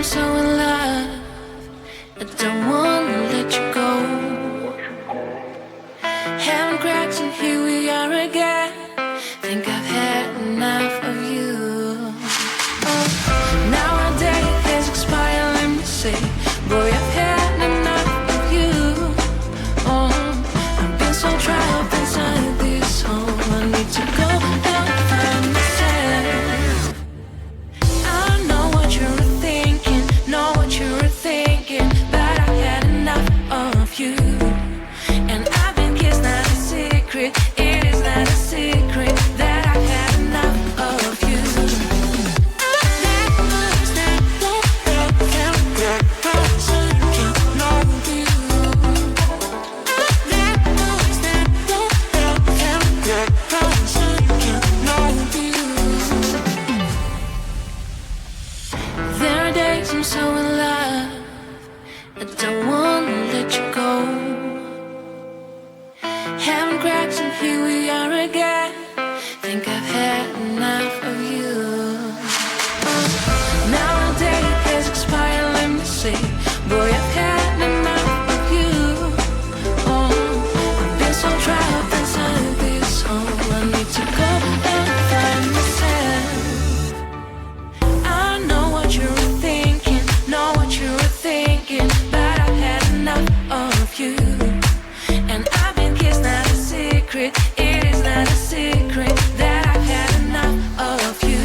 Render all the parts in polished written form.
I'm so in love, I don't wanna let you go. Having cracks and here we are again. Think I've had enough of you. Nowadays has expired, let me say, boy, I've had enough of you. I've been so trapped inside this home. I need to go and find myself. I know what you were thinking, know what you were thinking, but I had enough of you. And I've been kissed, not a secret. It is not a secret that I've had enough of you. There are days I'm so in love, I don't wanna let you go. Having cracks and here we are again. Think I've had enough of you. Nowadays has expired, let me say, boy, I've had enough of you. I've been so trapped inside this home. I need to go and find myself. I know what you were thinking, know what you were thinking, but I've had enough of you. And I've been kissed, not a secret. It is not a secret that I've had enough of you.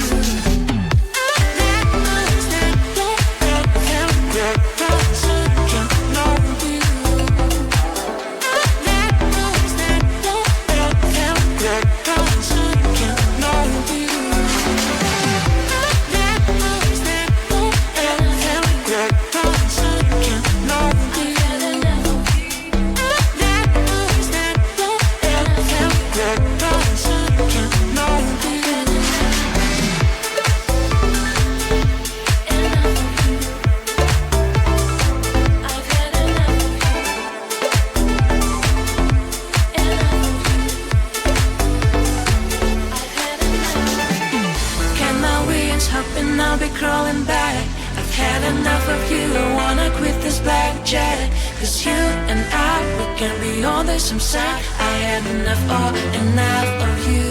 Hopping, I'll be crawling back. I've had enough of you, I wanna quit this blackjack. Cause you and I, we can be on the same side. I had enough, oh, enough of you.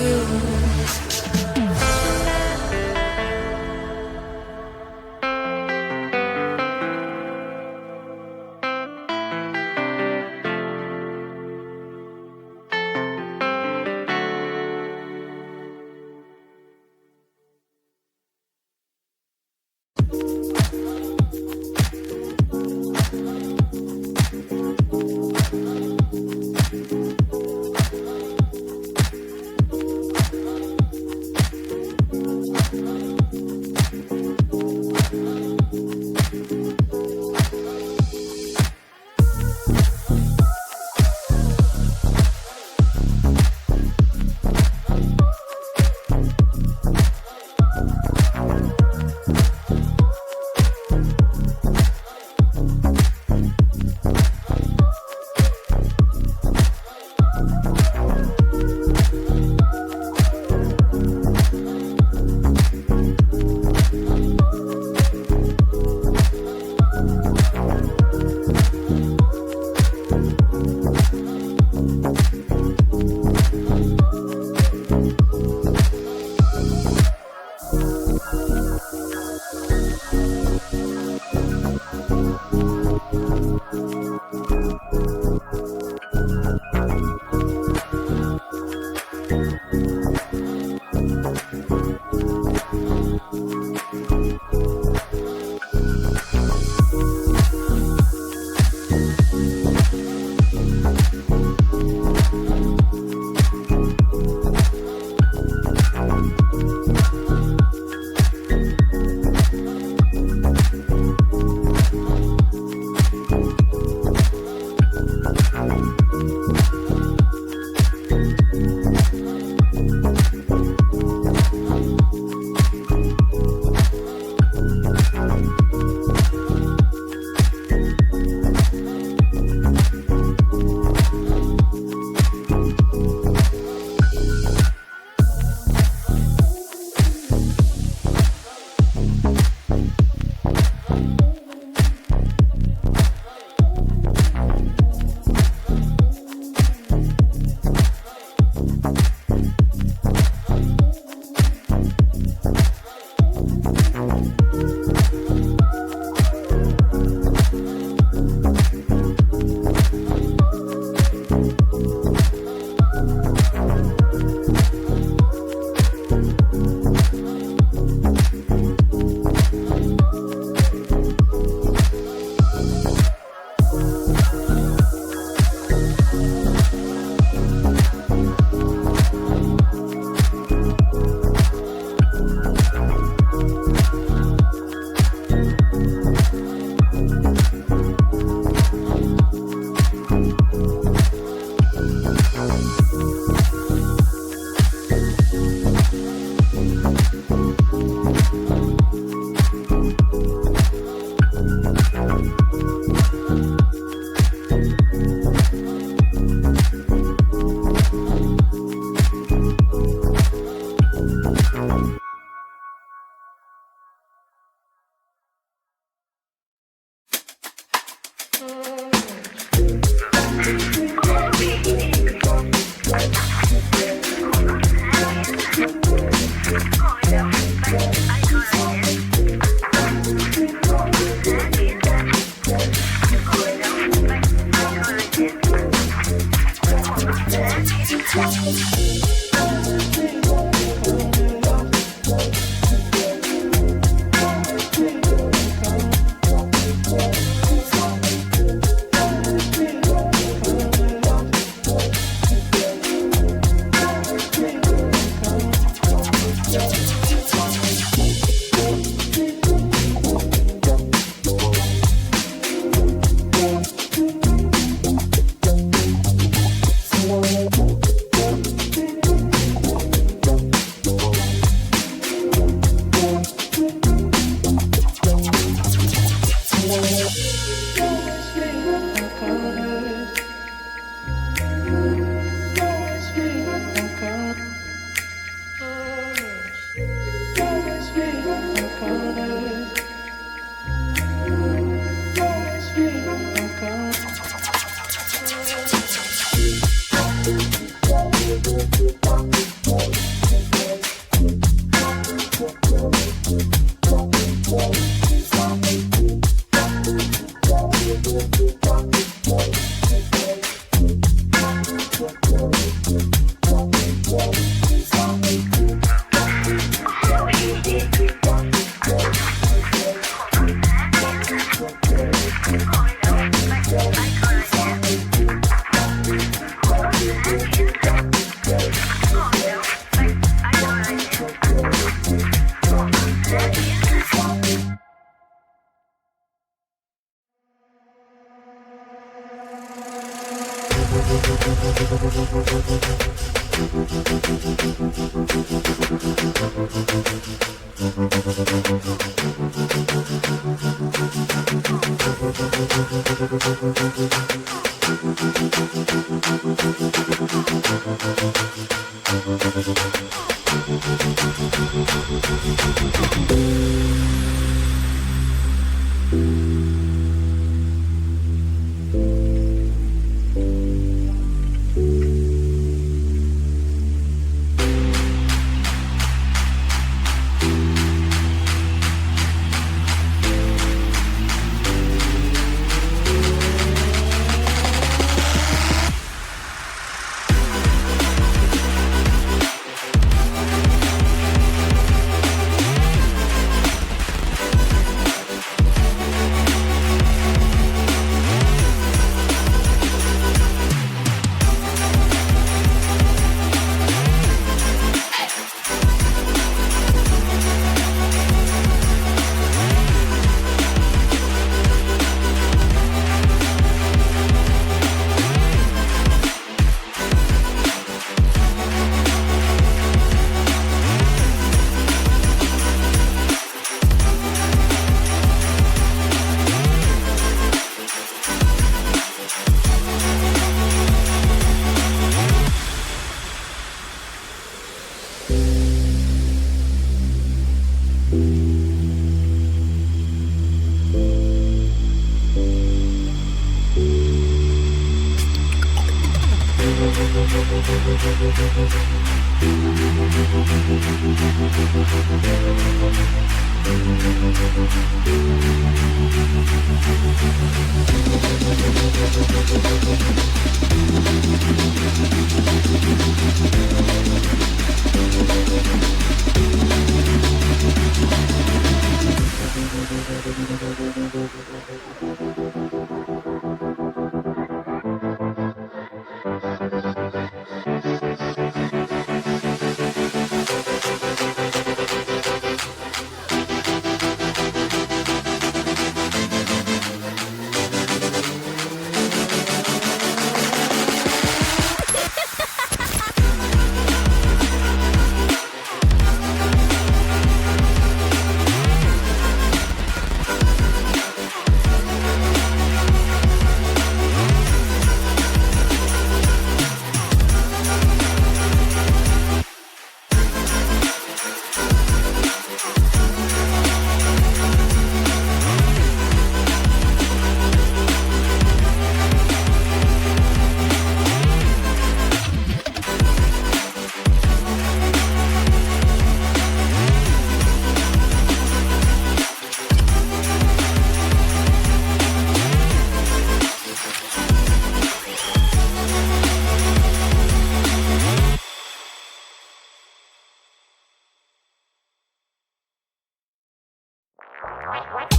Bye.